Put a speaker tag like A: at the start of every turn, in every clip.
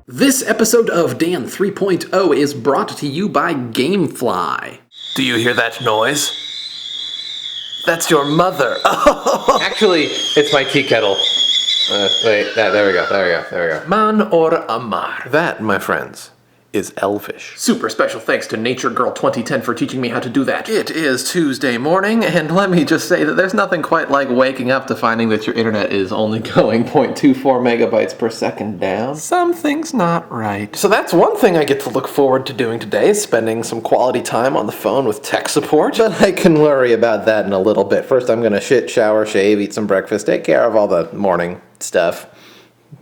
A: This episode of Dan 3.0 is brought to you by Gamefly.
B: Do you hear that noise? That's your mother.
C: Actually, it's my tea kettle. There we go.
B: Man or Amar. That, my friends, is Elvish.
A: Super special thanks to Nature Girl 2010 for teaching me how to do that.
B: It is Tuesday morning, and let me just say that there's nothing quite like waking up to finding that your internet is only going 0.24 megabytes per second down. Something's not right. So that's one thing I get to look forward to doing today, is spending some quality time on the phone with tech support. But I can worry about that in a little bit. First, I'm gonna shit, shower, shave, eat some breakfast, take care of all the morning stuff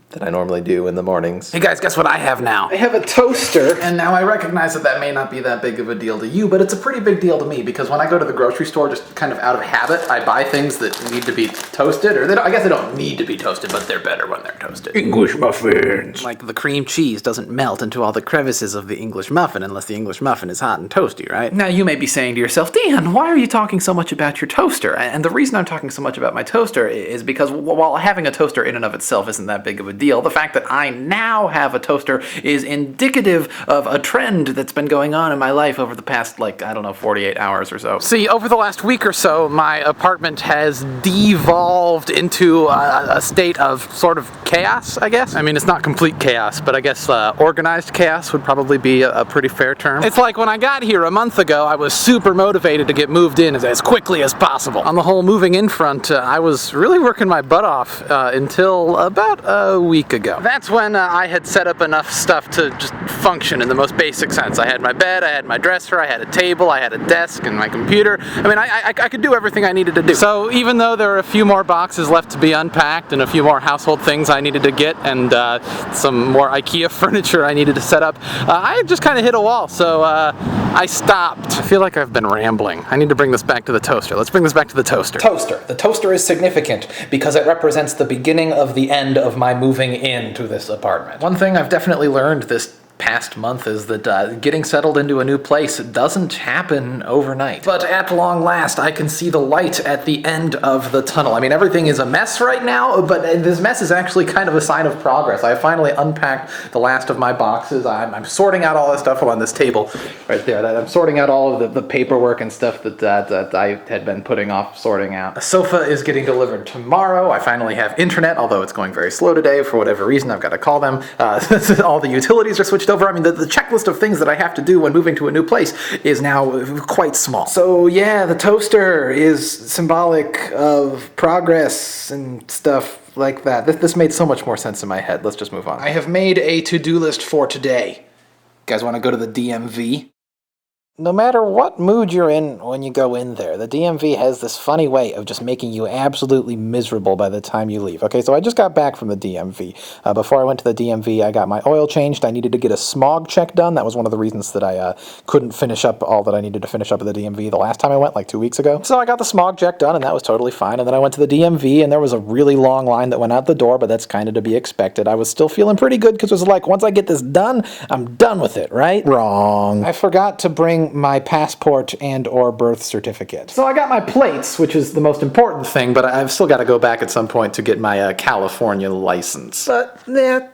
B: that I normally do in the mornings.
A: Hey guys, guess what I have now?
B: I have a toaster.
A: And now I recognize that may not be that big of a deal to you, but it's a pretty big deal to me, because when I go to the grocery store, just kind of out of habit, I buy things that need to be toasted, or I guess they don't need to be toasted, but they're better when they're toasted.
C: English muffins.
A: Like the cream cheese doesn't melt into all the crevices of the English muffin unless the English muffin is hot and toasty, right? Now you may be saying to yourself, Dan, why are you talking so much about your toaster? And the reason I'm talking so much about my toaster is because while having a toaster in and of itself isn't that big of a deal, the fact that I now have a toaster is indicative of a trend that's been going on in my life over the past, 48 hours or so. See, over the last week or so, my apartment has devolved into a state of sort of chaos, I guess. I mean, it's not complete chaos, but I guess organized chaos would probably be a pretty fair term. It's like when I got here a month ago, I was super motivated to get moved in as quickly as possible. On the whole moving in front, I was really working my butt off until about a week ago. That's when I had set up enough stuff to just function in the most basic sense. I had my bed, I had my dresser, I had a table, I had a desk, and my computer. I mean, I could do everything I needed to do. So even though there are a few more boxes left to be unpacked and a few more household things I needed to get and some more IKEA furniture I needed to set up, I just kind of hit a wall, so I stopped. I feel like I've been rambling. I need to bring this back to the toaster. Let's bring this back to the toaster.
D: Toaster. The toaster is significant because it represents the beginning of the end of my moving into this apartment.
A: One thing I've definitely learned this past month is that getting settled into a new place doesn't happen overnight. But at long last, I can see the light at the end of the tunnel. I mean, everything is a mess right now, but this mess is actually kind of a sign of progress. I finally unpacked the last of my boxes. I'm sorting out all the stuff on this table right there. I'm sorting out all of the paperwork and stuff that I had been putting off sorting out. A sofa is getting delivered tomorrow. I finally have internet, although it's going very slow today for whatever reason. I've got to call them. All the utilities are switched over. I mean, the checklist of things that I have to do when moving to a new place is now quite small. So yeah, the toaster is symbolic of progress and stuff like that. This made so much more sense in my head. Let's just move on. I have made a to-do list for today. You guys want to go to the DMV? No matter what mood you're in when you go in there, the DMV has this funny way of just making you absolutely miserable by the time you leave. Okay, so I just got back from the DMV. Before I went to the DMV, I got my oil changed. I needed to get a smog check done. That was one of the reasons that I couldn't finish up all that I needed to finish up at the DMV the last time I went, 2 weeks ago. So I got the smog check done, and that was totally fine. And then I went to the DMV, and there was a really long line that went out the door, but that's kind of to be expected. I was still feeling pretty good because it was like, once I get this done, I'm done with it, right? Wrong. I forgot to bring my passport and or birth certificate. So I got my plates, which is the most important thing, but I've still got to go back at some point to get my California license. But yeah,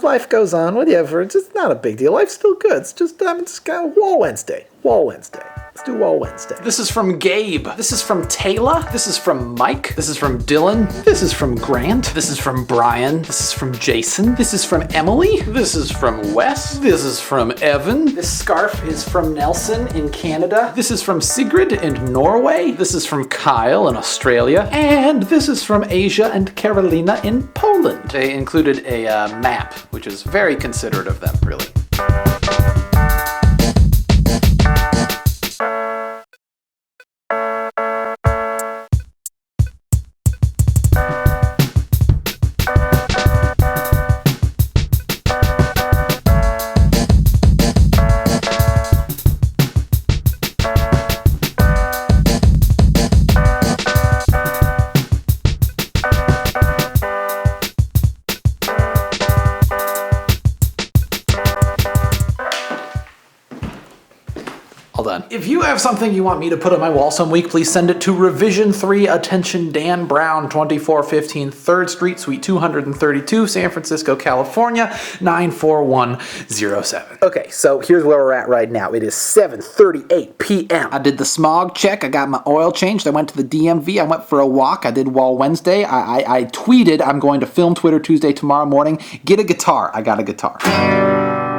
A: life goes on, whatever. It's just not a big deal. Life's still good. It's just it's kind of Wall Wednesday. Let's do Wall Wednesday. This is from Gabe. This is from Taylor. This is from Mike. This is from Dylan. This is from Grant. This is from Brian. This is from Jason. This is from Emily. This is from Wes. This is from Evan. This scarf is from Nelson in Canada. This is from Sigrid in Norway. This is from Kyle in Australia. And this is from Asia and Carolina in Poland. They included a map, which is very considerate of them, really. If you have something you want me to put on my wall some week, please send it to Revision 3, attention Dan Brown, 2415 3rd Street, Suite 232, San Francisco, California, 94107. Okay, so here's where we're at right now. It is 7:38 p.m. I did the smog check. I got my oil changed. I went to the DMV. I went for a walk. I did Wall Wednesday. I tweeted I'm going to film Twitter Tuesday tomorrow morning. Get a guitar. I got a guitar.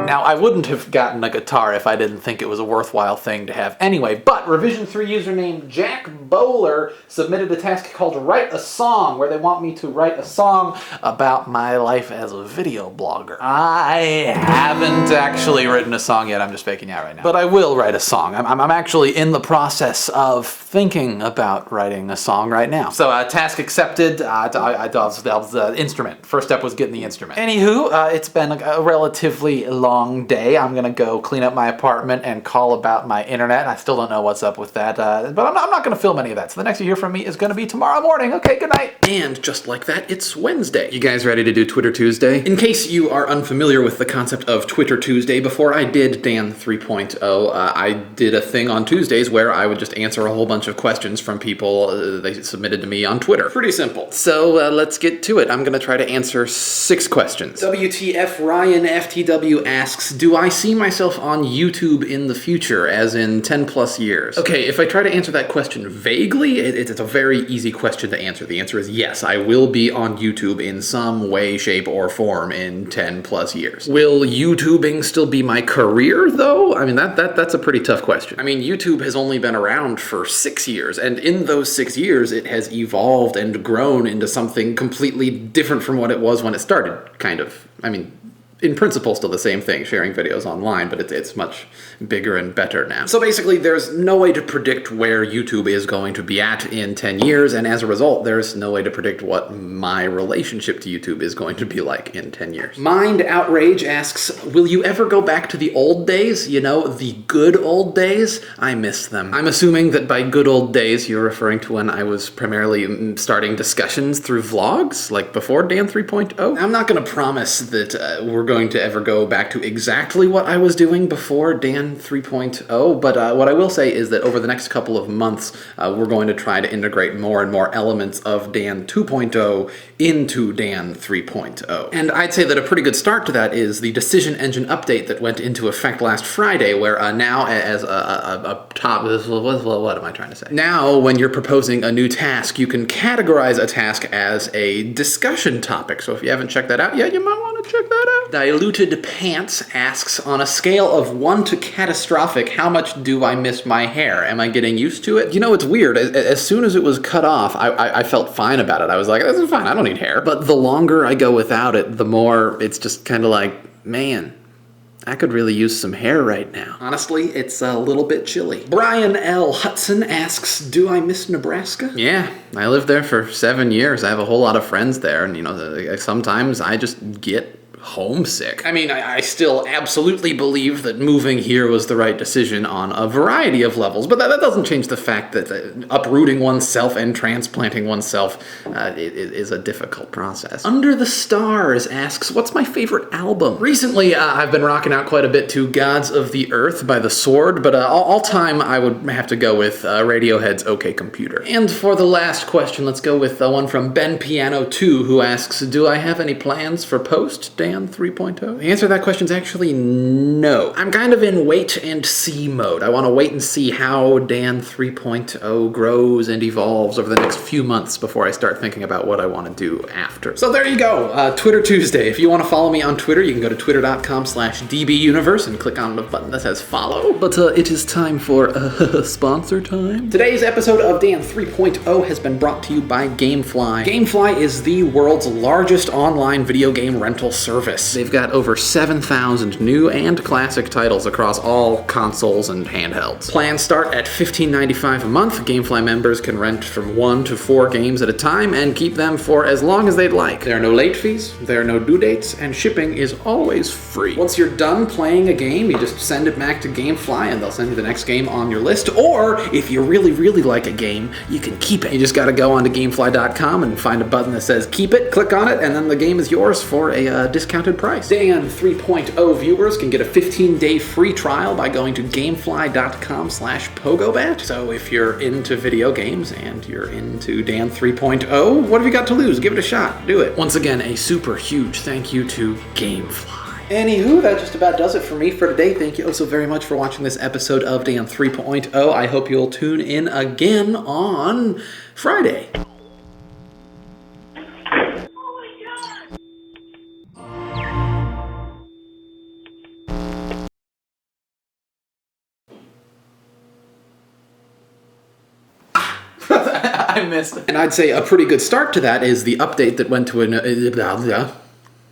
A: Now, I wouldn't have gotten a guitar if I didn't think it was a worthwhile thing to have anyway, but Revision 3 username Jack Bowler submitted a task called Write a Song, where they want me to write a song about my life as a video blogger. I haven't actually written a song yet, I'm just faking out right now. But I will write a song. I'm actually in the process of thinking about writing a song right now. So, task accepted, the instrument. First step was getting the instrument. Anywho, it's been a relatively long day. I'm gonna go clean up my apartment and call about my internet. I still don't know what's up with that, but I'm not gonna film any of that. So the next you hear from me is gonna be tomorrow morning. Okay, good night. And just like that, it's Wednesday. You guys ready to do Twitter Tuesday? In case you are unfamiliar with the concept of Twitter Tuesday, before I did Dan 3.0, I did a thing on Tuesdays where I would just answer a whole bunch of questions from people they submitted to me on Twitter. Pretty simple. So let's get to it. I'm gonna try to answer 6 questions. WTF Ryan FTW asks, do I see myself on YouTube in the future, as in 10 plus years? Okay, if I try to answer that question vaguely, it's a very easy question to answer. The answer is yes, I will be on YouTube in some way, shape, or form in 10 plus years. Will YouTubing still be my career, though? I mean, that's a pretty tough question. I mean, YouTube has only been around for 6 years, and in those 6 years, it has evolved and grown into something completely different from what it was when it started, kind of. I mean, in principle, still the same thing, sharing videos online, but it's much bigger and better now. So basically, there's no way to predict where YouTube is going to be at in 10 years, and as a result, there's no way to predict what my relationship to YouTube is going to be like in 10 years. Mind Outrage asks, will you ever go back to the old days? You know, the good old days? I miss them. I'm assuming that by good old days, you're referring to when I was primarily starting discussions through vlogs, like before Dan 3.0. I'm not gonna promise that we're going to ever go back to exactly what I was doing before Dan 3.0, but what I will say is that over the next couple of months, we're going to try to integrate more and more elements of Dan 2.0 into Dan 3.0. And I'd say that a pretty good start to that is the decision engine update that went into effect last Friday, where now as a top, what am I trying to say? Now, when you're proposing a new task, you can categorize a task as a discussion topic. So if you haven't checked that out yet, you might want to check that out. Diluted Pants asks, on a scale of 1 to catastrophic, how much do I miss my hair? Am I getting used to it? You know, it's weird. As soon as it was cut off, I felt fine about it. I was like, this is fine, I don't need hair. But the longer I go without it, the more it's just kind of like, man, I could really use some hair right now. Honestly, it's a little bit chilly. Brian L. Hudson asks, do I miss Nebraska? Yeah, I lived there for 7 years. I have a whole lot of friends there, and you know, sometimes I just get homesick. I mean, I still absolutely believe that moving here was the right decision on a variety of levels, but that doesn't change the fact that uprooting oneself and transplanting oneself is a difficult process. Under the Stars asks, what's my favorite album? Recently, I've been rocking out quite a bit to Gods of the Earth by The Sword, but all time I would have to go with Radiohead's OK Computer. And for the last question, let's go with one from Ben Piano 2, who asks, do I have any plans for post Dan 3.0? The answer to that question is actually no. I'm kind of in wait and see mode. I want to wait and see how Dan 3.0 grows and evolves over the next few months before I start thinking about what I want to do after. So there you go, Twitter Tuesday. If you want to follow me on Twitter, you can go to twitter.com/dbuniverse and click on the button that says follow. But it is time for sponsor time. Today's episode of Dan 3.0 has been brought to you by Gamefly. Gamefly is the world's largest online video game rental service. They've got over 7,000 new and classic titles across all consoles and handhelds. Plans start at $15.95 a month. Gamefly members can rent from 1 to 4 games at a time and keep them for as long as they'd like. There are no late fees, there are no due dates, and shipping is always free. Once you're done playing a game, you just send it back to Gamefly and they'll send you the next game on your list. Or if you really, really like a game, you can keep it. You just gotta go onto Gamefly.com and find a button that says keep it, click on it, and then the game is yours for a discount
E: discounted price. Dan 3.0 viewers can get a 15-day free trial by going to gamefly.com/pogobat. So if you're into video games and you're into Dan 3.0, what have you got to lose? Give it a shot. Do it. Once again, a super huge thank you to Gamefly. Anywho, that just about does it for me for today. Thank you oh so very much for watching this episode of Dan 3.0. I hope you'll tune in again on Friday.
B: I missed it.
E: And I'd say a pretty good start to that is the update that went to an...